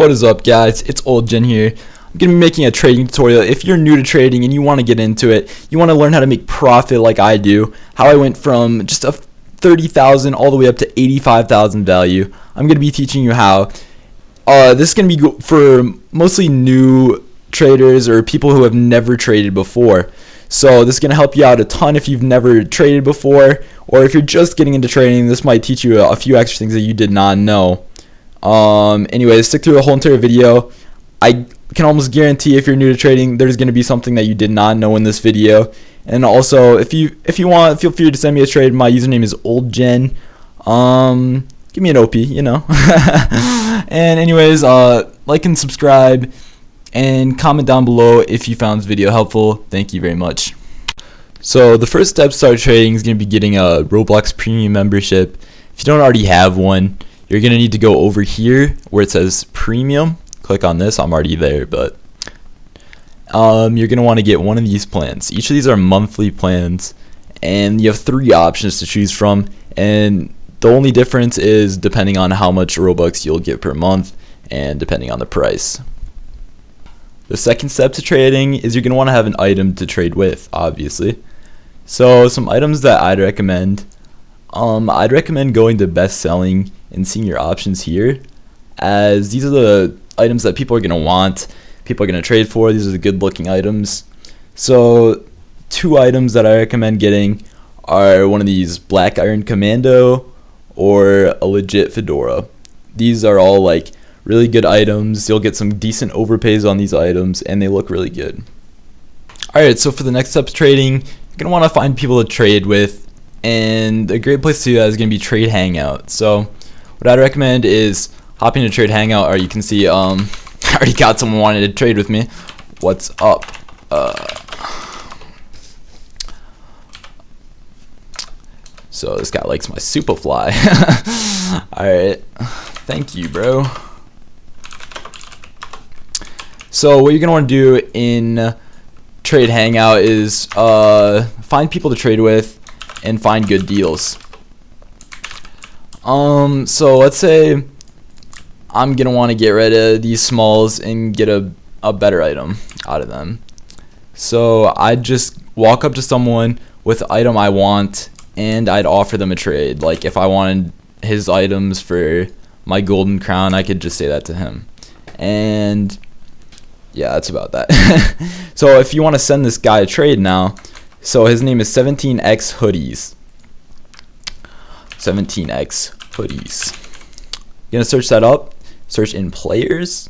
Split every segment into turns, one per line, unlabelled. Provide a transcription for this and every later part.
What is up, guys? It's Old Jen here. I'm going to be making a trading tutorial. If you're new to trading and you want to get into it, you want to learn how to make profit like I do, how I went from just a 30,000 all the way up to 85,000 value. I'm going to be teaching you how. This is going to be for mostly new traders or people who have never traded before. So this is going to help you out a ton if you've never traded before, or if you're just getting into trading. This might teach you a few extra things that you did not know. Anyways, stick through the whole entire video. I can almost guarantee if you're new to trading, there's going to be something that you did not know in this video. And also, if you want, feel free to send me a trade. My username is oldgen. Give me an OP, you know. And anyways, like and subscribe and comment down below if you found this video helpful. Thank you very much. So the first step to start trading is going to be getting a Roblox premium membership. If you don't already have one, you're going to need to go over here where it says premium. Click on this. I'm already there, but you're going to want to get one of these plans. Each of these are monthly plans, and you have 3 options to choose from, and the only difference is depending on how much Robux you'll get per month and depending on the price. The second step to trading is you're going to want to have an item to trade with, obviously. So some items that I'd recommend going to best selling and seeing your options here, as these are the items that people are going to want, people are going to trade for. These are the good looking items. So 2 items that I recommend getting are one of these Black Iron Commando or a legit fedora. These are all like really good items. You'll get some decent overpays on these items and they look really good. Alright, so for the next step of trading, you're going to want to find people to trade with, and a great place to do that is going to be Trade Hangout. So what I'd recommend is hopping to Trade Hangout, or you can see I already got someone wanting to trade with me. What's up? So this guy likes my Superfly. Alright, thank you, bro. So what you're gonna want to do in Trade Hangout is find people to trade with and find good deals. So let's say I'm gonna want to get rid of these smalls and get a better item out of them. So I'd just walk up to someone with the item I want and I'd offer them a trade. Like if I wanted his items for my golden crown, I could just say that to him. And yeah, that's about that. So if you want to send this guy a trade now, so his name is 17x hoodies. 17x hoodies. You're gonna search that up, search in players,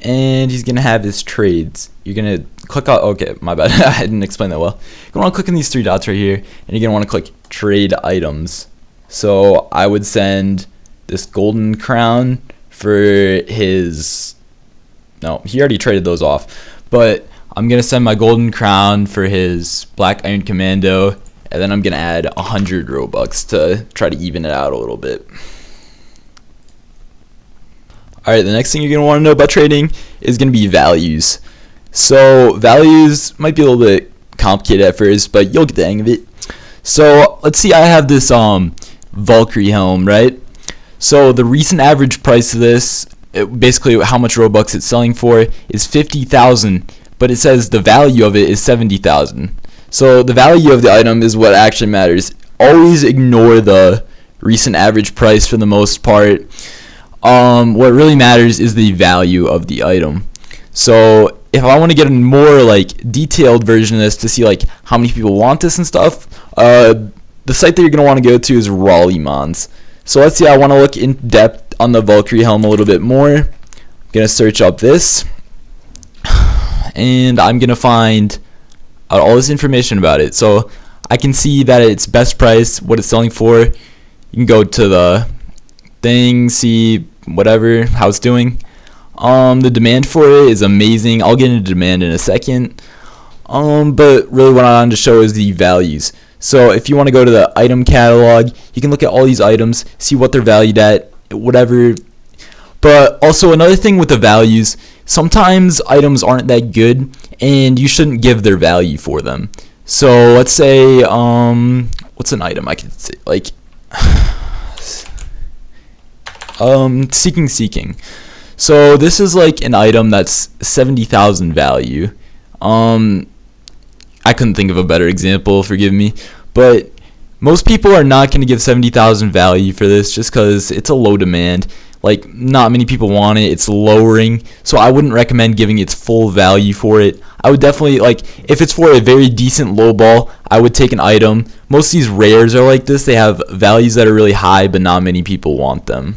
and he's gonna have his trades. You're gonna click on, okay, my bad, I didn't explain that well. You're gonna wanna click on these 3 dots right here, and you're gonna wanna click trade items. So I would send this golden crown for his, no, he already traded those off, but I'm gonna send my golden crown for his Black Iron Commando, and then I'm gonna add 100 Robux to try to even it out a little bit. Alright, the next thing you're gonna want to know about trading is gonna be values. So values might be a little bit complicated at first, but you'll get the hang of it. So let's see, I have this Valkyrie helm, right? So the recent average price of this, basically how much Robux it's selling for, is 50,000, but it says the value of it is 70,000. So the value of the item is what actually matters. Always ignore the recent average price for the most part. What really matters is the value of the item. So if I want to get a more like detailed version of this to see like how many people want this and stuff, the site that you're going to want to go to is Rollymons. So let's see, I want to look in depth on the Valkyrie helm a little bit more. I'm going to search up this, and I'm going to find out all this information about it. So I can see that it's best price, what it's selling for. You can go to the thing, see whatever, how it's doing. The demand for it is amazing. I'll get into demand in a second. But really what I wanted to show is the values. So if you want to go to the item catalog, you can look at all these items, see what they're valued at, whatever. But also another thing with the values, sometimes items aren't that good and you shouldn't give their value for them. So let's say what's an item I could say, like Seeking. So this is like an item that's 70,000 value. I couldn't think of a better example, forgive me, but most people are not going to give 70,000 value for this just because it's a low demand. Like, not many people want it. It's lowering, so I wouldn't recommend giving its full value for it. I would definitely, like, if it's for a very decent low ball, I would take an item. Most of these rares are like this. They have values that are really high, but not many people want them.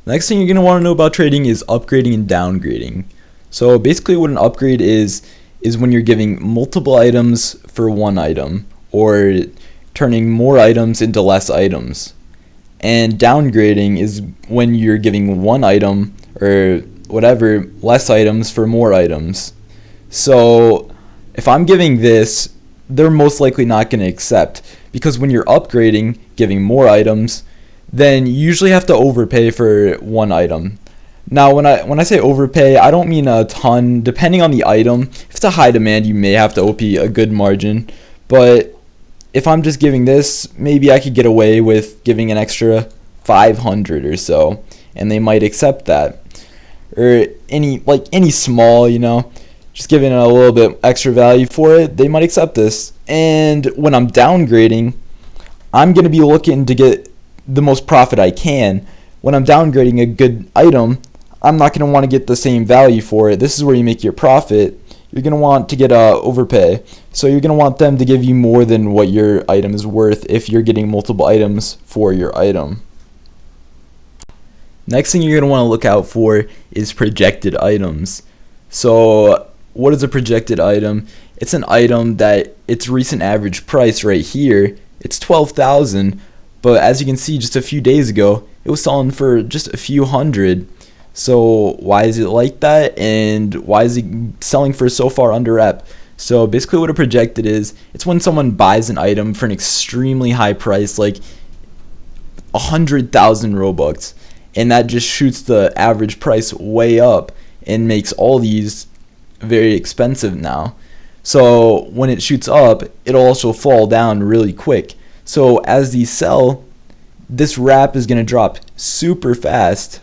Next thing you're going to want to know about trading is upgrading and downgrading. So basically what an upgrade is when you're giving multiple items for one item, or turning more items into less items. And downgrading is when you're giving one item or whatever less items for more items. So if I'm giving this, they're most likely not going to accept, because when you're upgrading, giving more items, then you usually have to overpay for one item. Now when I say overpay, I don't mean a ton. Depending on the item, if it's a high demand, you may have to OP a good margin, but if I'm just giving this, maybe I could get away with giving an extra 500 or so, and they might accept that. Or any small, just giving it a little bit extra value for it, they might accept this. And when I'm downgrading, I'm going to be looking to get the most profit I can. When I'm downgrading a good item, I'm not going to want to get the same value for it. This is where you make your profit. You're going to want to get overpay. So you're going to want them to give you more than what your item is worth if you're getting multiple items for your item. Next thing you're going to want to look out for is projected items. So what is a projected item? It's an item that its recent average price right here, it's 12,000, but as you can see just a few days ago, it was selling for just a few hundred. So why is it like that, and why is it selling for so far under rep? So basically what a projected is, it's when someone buys an item for an extremely high price, like 100,000 Robux, and that just shoots the average price way up and makes all these very expensive now. So when it shoots up, it'll also fall down really quick. So as these sell, this wrap is going to drop super fast,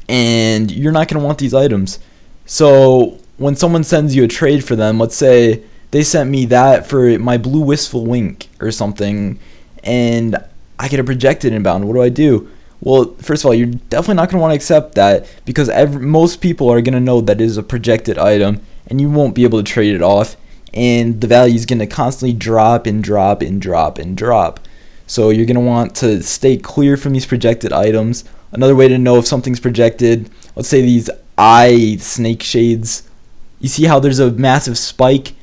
and you're not going to want these items. So when someone sends you a trade for them, let's say they sent me that for my blue wistful wink or something, and I get a projected inbound, what do I do? Well, first of all, you're definitely not going to want to accept that, because most people are going to know that it is a projected item, and you won't be able to trade it off, and the value is going to constantly drop and drop and drop and drop. So you're going to want to stay clear from these projected items. Another way to know if something's projected, let's say these eye snake shades. You see how there's a massive spike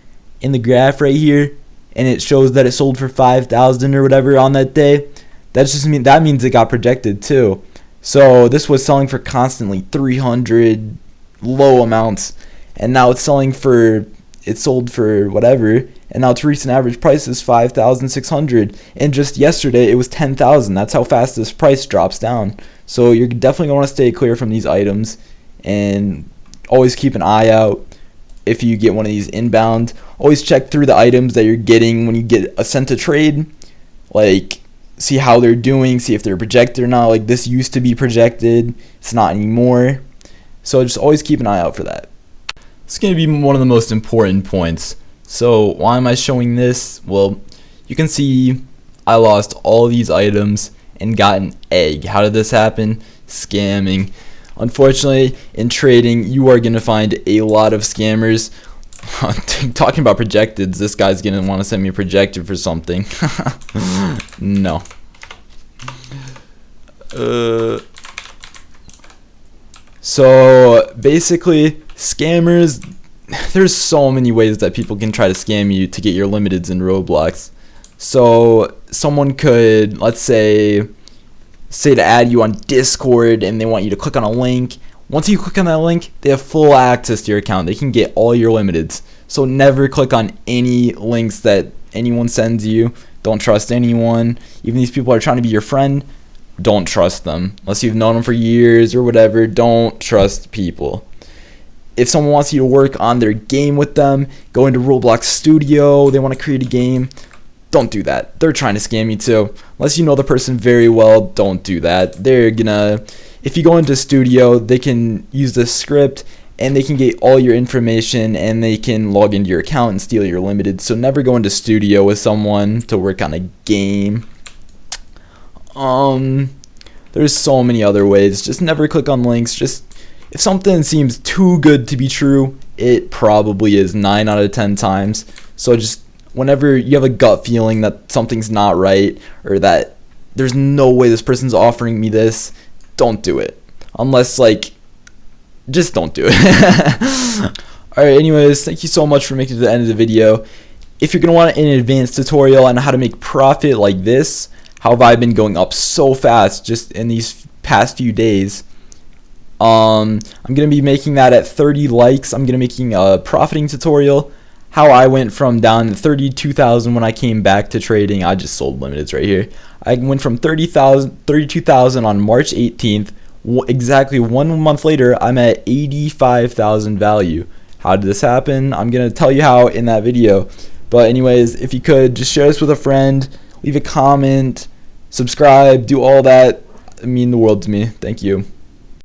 in the graph right here, and it shows that it sold for 5,000 or whatever on that day? That means it got projected too. So this was selling for constantly 300 low amounts, and now it sold for whatever, and now its recent average price is 5,600, and just yesterday it was 10,000. That's how fast this price drops down. So you're definitely going to want to stay clear from these items, and always keep an eye out if you get one of these inbound. Always check through the items that you're getting when you get sent a trade, like see how they're doing, see if they're projected or not. Like, this used to be projected, it's not anymore. So just always keep an eye out for that. It's going to be one of the most important points. So why am I showing this? Well, you can see I lost all these items and got an egg. How did this happen? Scamming. Unfortunately, in trading, you are going to find a lot of scammers. Talking about projecteds, this guy's going to want to send me a projected for something. No. So basically, scammers, there's so many ways that people can try to scam you to get your limiteds in Roblox. So someone could, let's say to add you on Discord, and they want you to click on a link. Once you click on that link, they have full access to your account. They can get all your limiteds. So never click on any links that anyone sends you. Don't trust anyone. Even these people are trying to be your friend, don't trust them. Unless you've known them for years or whatever, don't trust people. If someone wants you to work on their game with them, go into Roblox Studio, they want to create a game, don't do that. They're trying to scam you too. Unless you know the person very well, don't do that. They're gonna, if you go into studio, they can use the script and they can get all your information and they can log into your account and steal your limited. So never go into studio with someone to work on a game. There's so many other ways. Just never click on links. Just, if something seems too good to be true, it probably is 9 out of 10 times. So just whenever you have a gut feeling that something's not right, or that there's no way this person's offering me this, don't do it. Unless, like, just don't do it. Alright, anyways, thank you so much for making it to the end of the video. If you're going to want an advanced tutorial on how to make profit like this, how have I been going up so fast just in these past few days, I'm going to be making that at 30 likes. I'm going to be making a profiting tutorial, how I went from down to 32,000 when I came back to trading. I just sold limiteds right here. I went from 32,000 on March 18th. Exactly 1 month later, I'm at 85,000 value. How did this happen? I'm going to tell you how in that video. But anyways, if you could, just share this with a friend, leave a comment, subscribe, do all that. It means the world to me. Thank you.